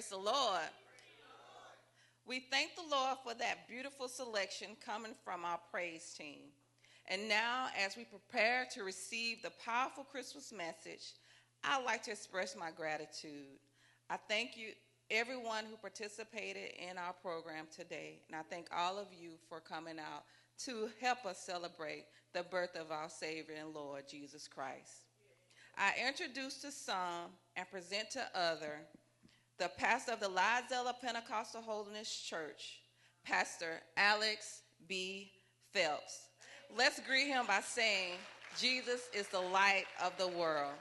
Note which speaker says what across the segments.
Speaker 1: Praise the Lord. We thank the Lord for that beautiful selection coming from our praise team. And now, as we prepare to receive the powerful Christmas message, I'd like to express my gratitude. I thank you, everyone who participated in our program today, and I thank all of you for coming out to help us celebrate the birth of our Savior and Lord Jesus Christ. I introduce to some and present to other the pastor of the Lizella Pentecostal Holiness Church, Pastor Alex B. Phelps. Let's greet him by saying, Jesus is the light of the world.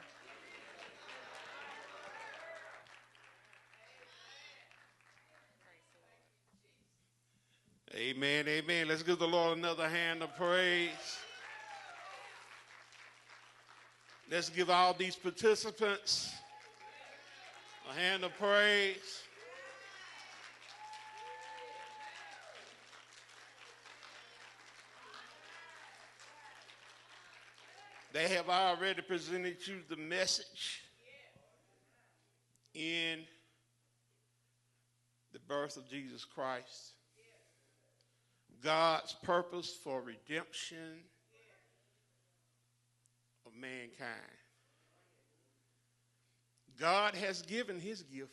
Speaker 2: Amen, amen. Let's give the Lord another hand of praise. Let's give all these participants a hand of praise. They have already presented you the message in the birth of Jesus Christ. God's purpose for redemption of mankind. God has given his gift.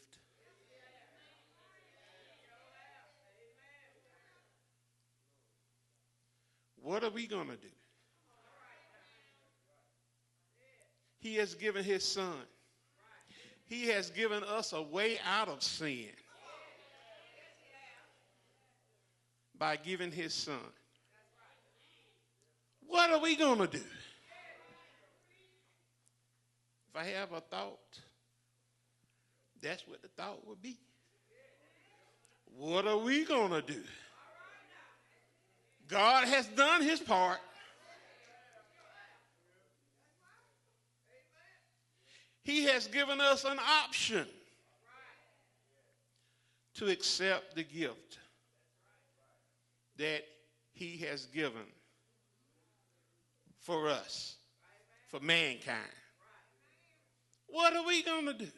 Speaker 2: What are we going to do? He has given his son. He has given us a way out of sin by giving his son. What are we going to do? If I have a thought, that's what the thought would be. What are we going to do? God has done his part. He has given us an option to accept the gift that he has given for us, for mankind. What are we going to do?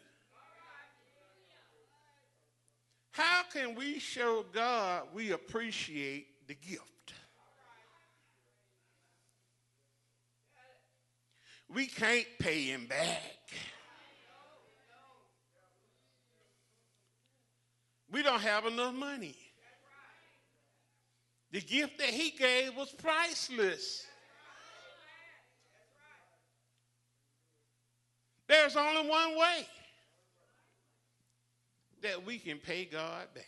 Speaker 2: How can we show God we appreciate the gift? We can't pay him back. We don't have enough money. The gift that he gave was priceless. There's only one way that we can pay God back.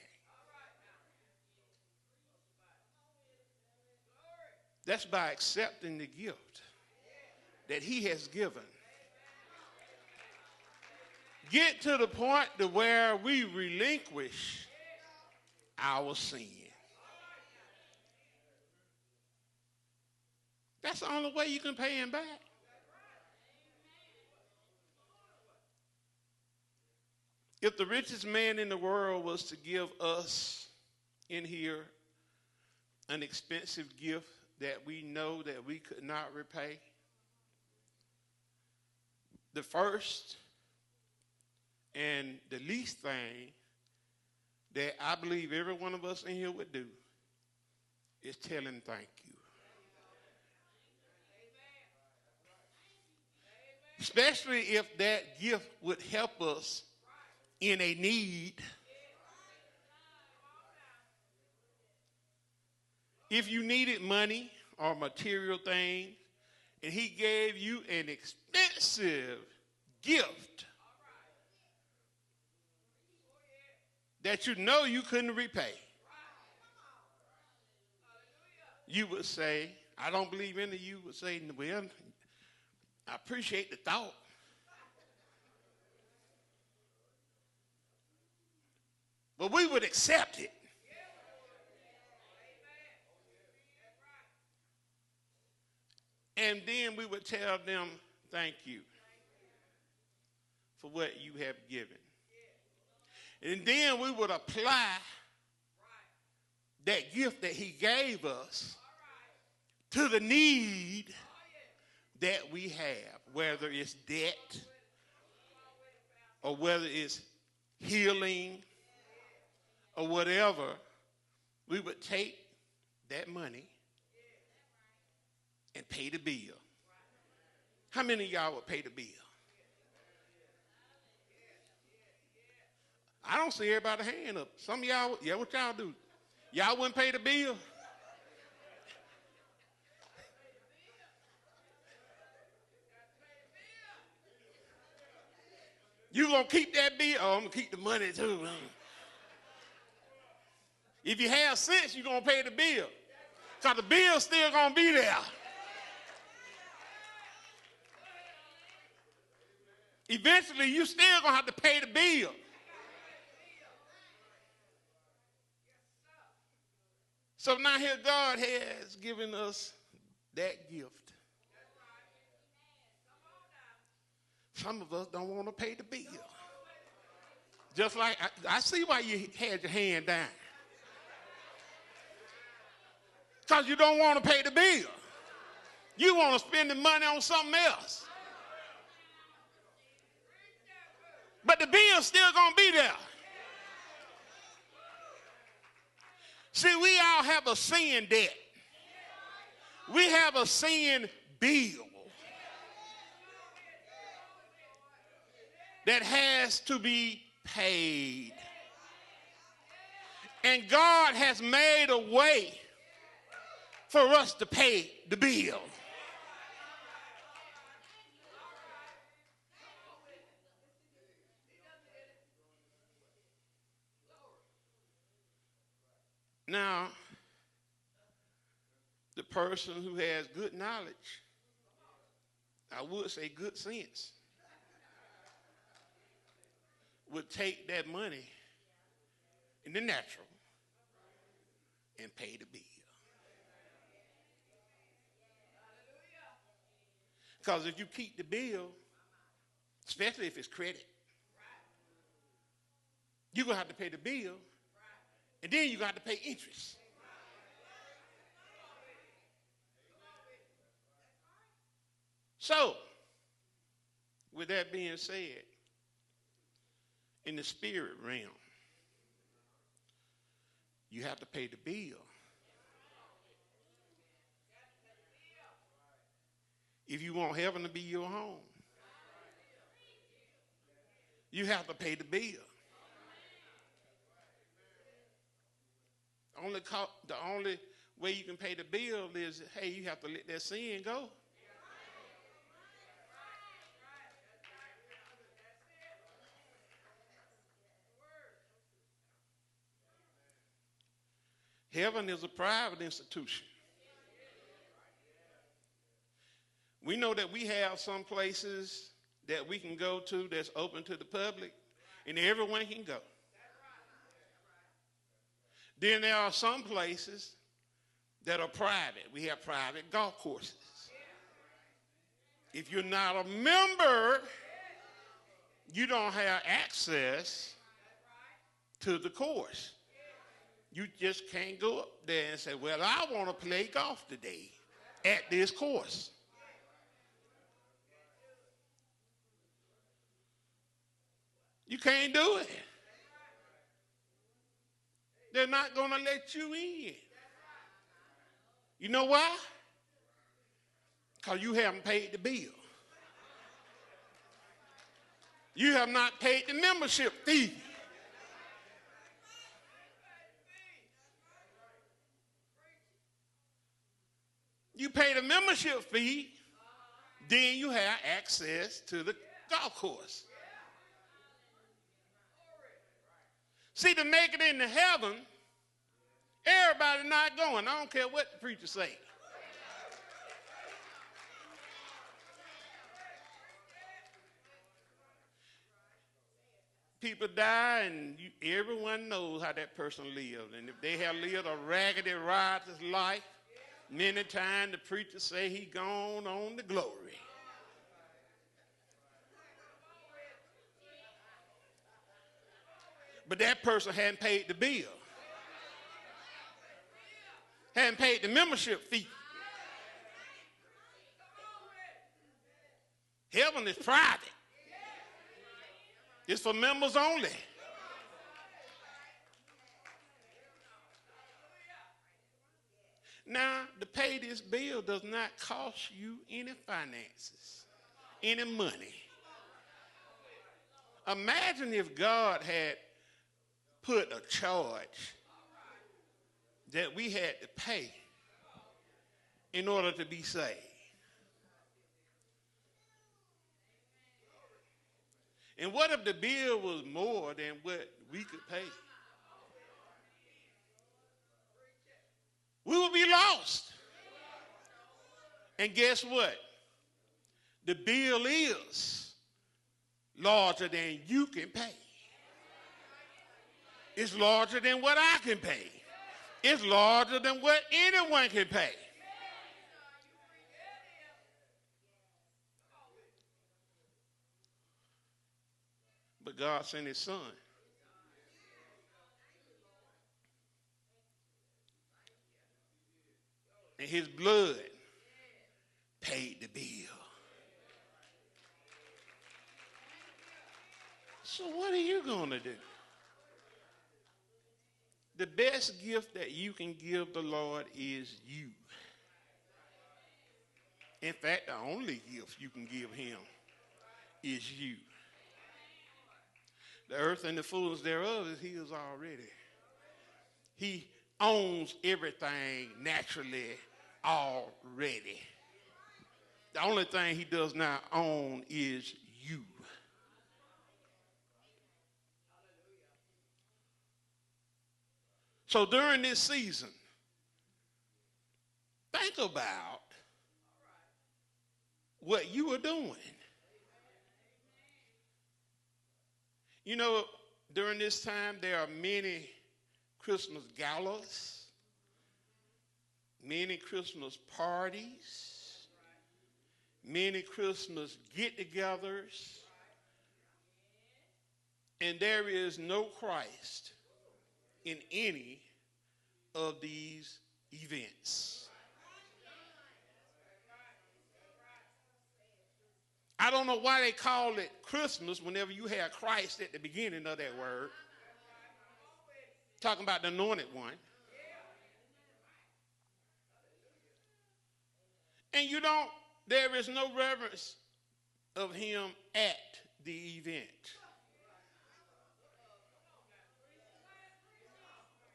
Speaker 2: That's by accepting the gift that he has given. Get to the point to where we relinquish our sin. That's the only way you can pay him back. If the richest man in the world was to give us in here an expensive gift that we know that we could not repay, the first and the least thing that I believe every one of us in here would do is tell him thank you. Especially if that gift would help us in a need. If you needed money or material things, and he gave you an expensive gift that you know you couldn't repay, you would say, I don't believe any of you would say, well, I appreciate the thought. But we would accept it. And then we would tell them, thank you for what you have given. And then we would apply that gift that he gave us to the need that we have, whether it's debt or whether it's healing or whatever, we would take that money and pay the bill. How many of y'all would pay the bill? I don't see everybody hand up. Some of y'all, yeah, what y'all do? Y'all wouldn't pay the bill? You gonna keep that bill? Oh, I'm gonna keep the money too. If you have sense, you're gonna pay the bill. Because the bill's still gonna be there. Eventually, you still gonna have to pay the bill. So now here God has given us that gift. Some of us don't want to pay the bill. Just like, I see why you had your hand down. Because you don't want to pay the bill. You want to spend the money on something else. But the bill's still going to be there. See, we all have a sin debt. We have a sin bill that has to be paid. And God has made a way for us to pay the bill. Now, the person who has good knowledge, I would say good sense, would take that money in the natural and pay the bill. Because if you keep the bill, especially if it's credit, you're going to have to pay the bill, and then you're going to have to pay interest. So, with that being said, in the spirit realm, you have to pay the bill. If you want heaven to be your home, you have to pay the bill. The only way you can pay the bill is, hey, you have to let that sin go. Heaven is a private institution. We know that we have some places that we can go to that's open to the public, and everyone can go. Then there are some places that are private. We have private golf courses. If you're not a member, you don't have access to the course. You just can't go up there and say, well, I want to play golf today at this course. You can't do it. They're not going to let you in. You know why? Because you haven't paid the bill. You have not paid the membership fee. You pay the membership fee, then you have access to the golf course. See, to make it into heaven, everybody not going. I don't care what the preacher say. People die, and everyone knows how that person lived. And if they have lived a raggedy, riotous life, many times the preacher say he gone on to glory. But that person hadn't paid the bill. Hadn't paid the membership fee. Heaven is private. It's for members only. Now, to pay this bill does not cost you any finances, any money. Imagine if God had put a charge that we had to pay in order to be saved. And what if the bill was more than what we could pay? We would be lost. And guess what? The bill is larger than you can pay. It's larger than what I can pay. It's larger than what anyone can pay. But God sent his son. And his blood paid the bill. So what are you going to do? The best gift that you can give the Lord is you. In fact, the only gift you can give him is you. The earth and the fullness thereof is his already. He owns everything naturally already. The only thing he does not own is you. So during this season, think about what you are doing. You know, during this time, there are many Christmas galas, many Christmas parties, many Christmas get-togethers, and there is no Christ in any of these events. I don't know why they call it Christmas whenever you have Christ at the beginning of that word. Talking about the anointed one. And there is no reverence of him at the event.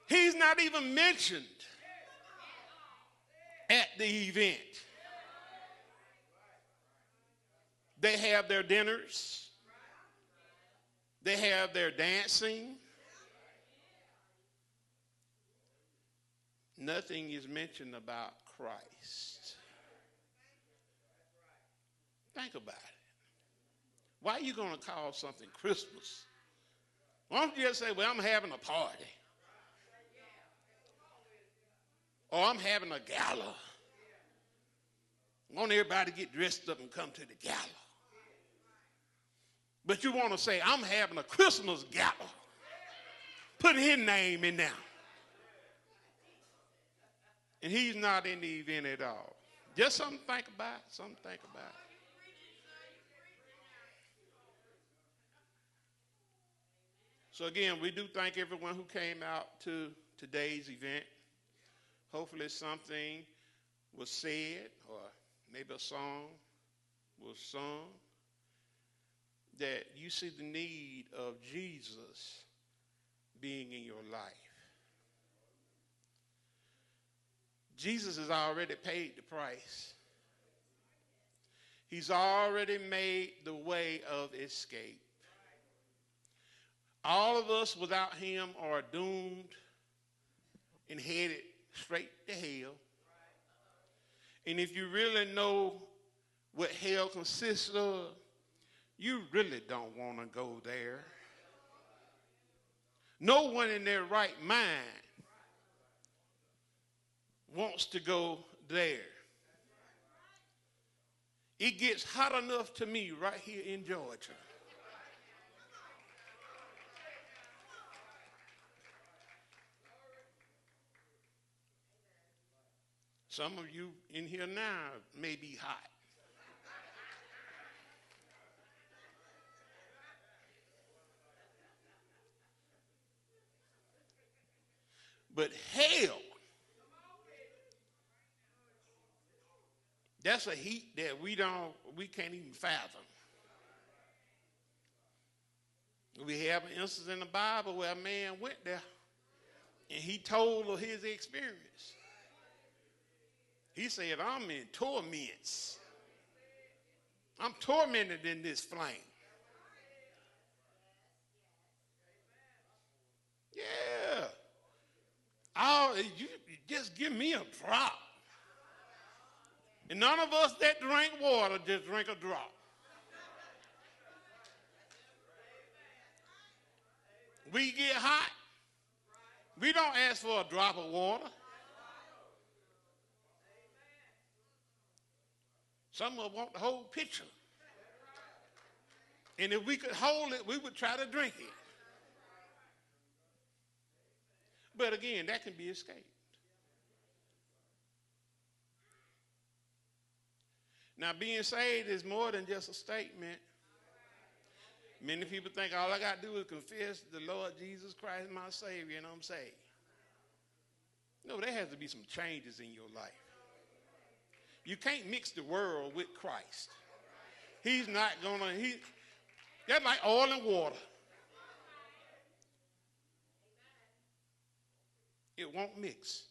Speaker 2: He's not even mentioned at the event. They have their dinners. They have their dancing. Nothing is mentioned about Christ. Think about it. Why are you going to call something Christmas? Why don't you just say, well, I'm having a party. Or I'm having a gala. I want everybody to get dressed up and come to the gala. But you want to say, I'm having a Christmas gala. Put his name in there. And he's not in the event at all. Just something to think about. Something to think about. So again, we do thank everyone who came out to today's event. Hopefully something was said or maybe a song was sung that you see the need of Jesus being in your life. Jesus has already paid the price. He's already made the way of escape. All of us without him are doomed and headed straight to hell. And if you really know what hell consists of, you really don't want to go there. No one in their right mind wants to go there. It gets hot enough to me right here in Georgia. Some of you in here now may be hot. But hell That's a heat that we can't even fathom. We have an instance in the Bible where a man went there and he told of his experience. He said, I'm in torments. I'm tormented in this flame. Yeah. You just give me a drop. And none of us that drink water just drink a drop. We get hot. We don't ask for a drop of water. Some of us want the whole pitcher. And if we could hold it, we would try to drink it. But again, that can be escaped. Now, being saved is more than just a statement. Many people think all I got to do is confess the Lord Jesus Christ my Savior and I'm saved. No, there has to be some changes in your life. You can't mix the world with Christ. He's not going to, that's like oil and water. It won't mix.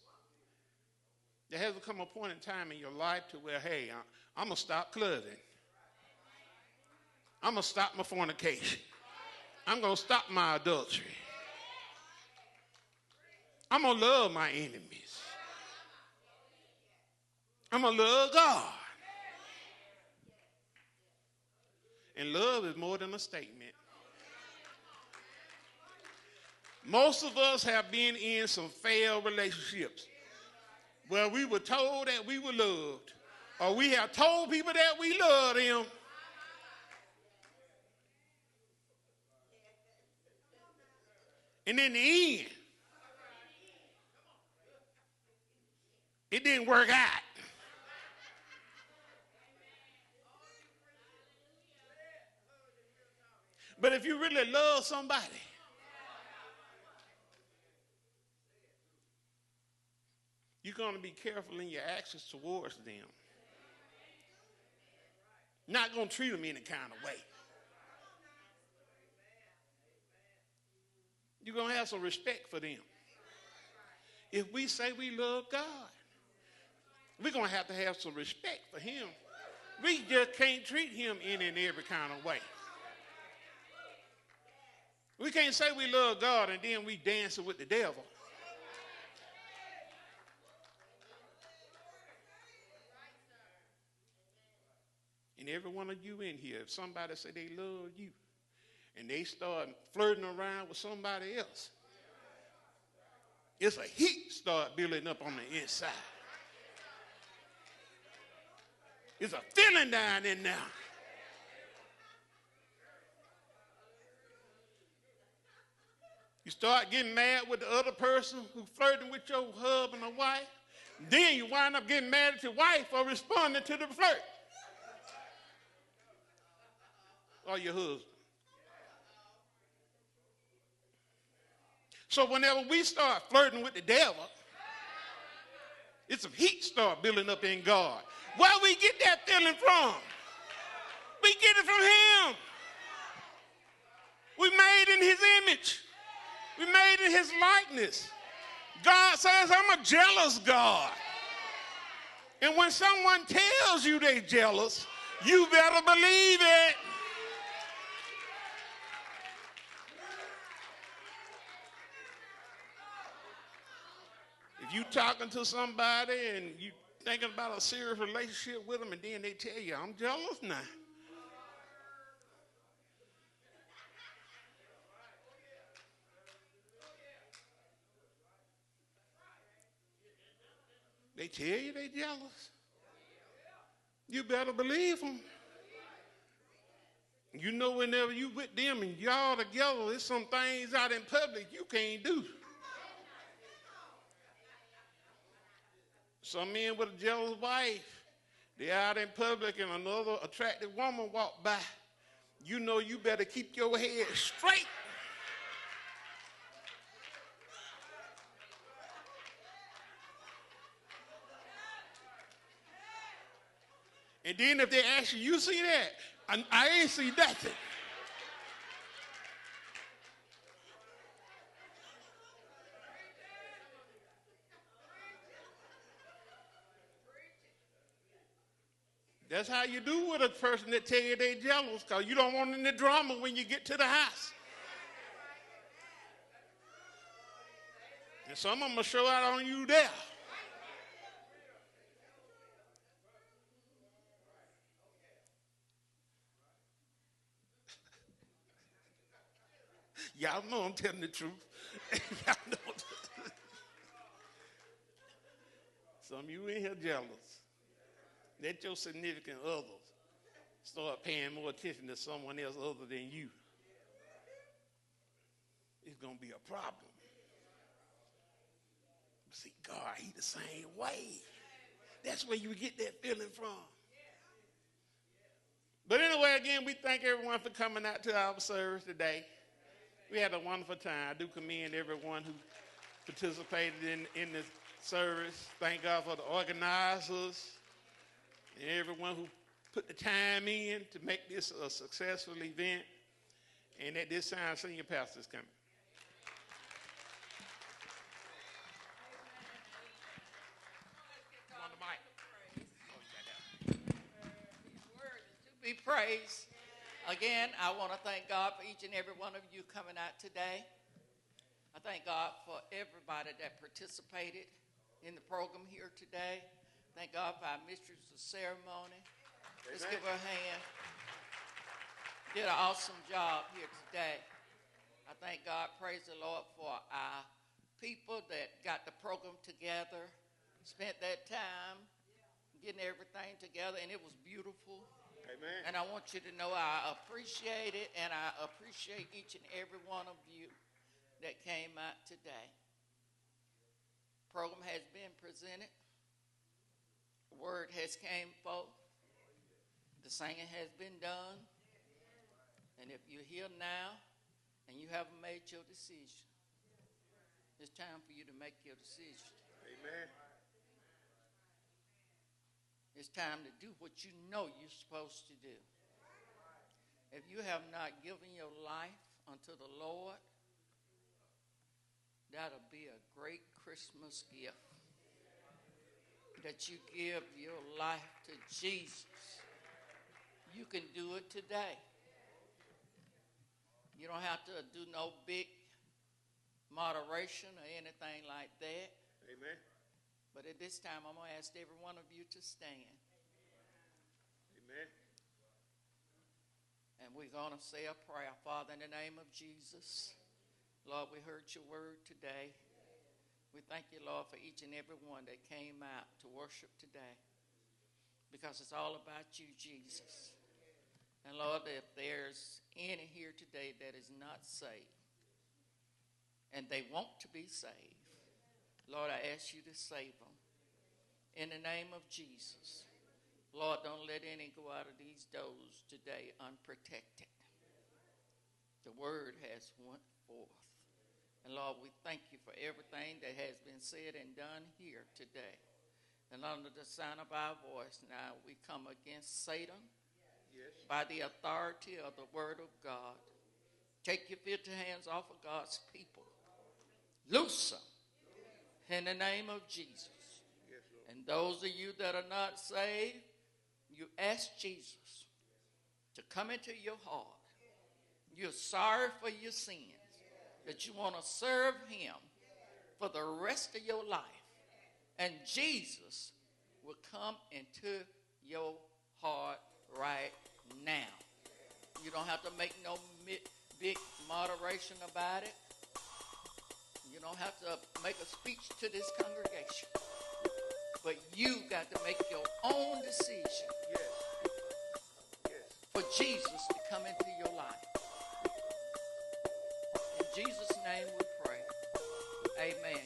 Speaker 2: There has to come a point in time in your life to where, hey, I'm going to stop clubbing. I'm going to stop my fornication. I'm going to stop my adultery. I'm going to love my enemies. I'm going to love God. And love is more than a statement. Most of us have been in some failed relationships where we were told that we were loved, or we have told people that we love them. And in the end, it didn't work out. But if you really love somebody, you're going to be careful in your actions towards them. Not going to treat them any kind of way. You're going to have some respect for them. If we say we love God, we're going to have some respect for him. We just can't treat him in and every kind of way. We can't say we love God and then we dancing with the devil. And every one of you in here, if somebody say they love you and they start flirting around with somebody else, it's a heat start building up on the inside. It's a feeling down in there. You start getting mad with the other person who's flirting with your husband or wife. Then you wind up getting mad at your wife for responding to the flirt. Or your husband. So whenever we start flirting with the devil, it's some heat start building up in God. Where we get that feeling from? We get it from him. We made in his image. We made in his likeness. God says, I'm a jealous God. And when someone tells you they're jealous, you better believe it. If you talking to somebody and you thinking about a serious relationship with them and then they tell you, I'm jealous now. They tell you they jealous. You better believe them. You know whenever you with them and y'all together, there's some things out in public you can't do. Some men with a jealous wife, they're out in public and another attractive woman walk by. You know you better keep your head straight. And then if they ask you, you see that? I ain't see nothing. That's how you do with a person that tell you they're jealous, because you don't want any drama when you get to the house. And some of them will show out on you there. Y'all know I'm telling the truth. Y'all know. Some of you in here jealous. Let your significant others start paying more attention to someone else other than you. It's going to be a problem. See, God, he the same way. That's where you get that feeling from. But anyway, again, we thank everyone for coming out to our service today. We had a wonderful time. I do commend everyone who participated in the service. Thank God for the organizers and everyone who put the time in to make this a successful event. And at this time, senior pastor is coming. On the mic.
Speaker 3: His word is to be praised. Again, I want to thank God for each and every one of you coming out today. I thank God for everybody that participated in the program here today. Thank God for our mistress of ceremony. Let's give her a hand. Did an awesome job here today. I thank God, praise the Lord, for our people that got the program together, spent that time getting everything together, and it was beautiful.
Speaker 2: Amen.
Speaker 3: And I want you to know I appreciate it, and I appreciate each and every one of you that came out today. Program has been presented. The word has came forth. The singing has been done. And if you're here now and you haven't made your decision, it's time for you to make your decision.
Speaker 2: Amen.
Speaker 3: It's time to do what you know you're supposed to do. If you have not given your life unto the Lord, that'll be a great Christmas gift. That you give your life to Jesus. You can do it today. You don't have to do no big moderation or anything like that.
Speaker 2: Amen.
Speaker 3: But at this time, I'm going to ask every one of you to stand.
Speaker 2: Amen.
Speaker 3: And we're going to say a prayer. Father, in the name of Jesus, Lord, we heard your word today. We thank you, Lord, for each and every one that came out to worship today. Because it's all about you, Jesus. And Lord, if there's any here today that is not saved, and they want to be saved, Lord, I ask you to save them. In the name of Jesus. Lord, don't let any go out of these doors today unprotected. The word has went forth. And Lord, we thank you for everything that has been said and done here today. And under the sound of our voice now, we come against Satan by the authority of the word of God. Take your filthy hands off of God's people. Loose them. In the name of Jesus.
Speaker 2: Yes,
Speaker 3: And those of you that are not saved, you ask Jesus to come into your heart. You're sorry for your sins, that you want to serve him for the rest of your life. And Jesus will come into your heart right now. You don't have to make no big moderation about it. You don't have to make a speech to this congregation. But you got to make your own decision for Jesus to come into your life. In Jesus' name we pray. Amen.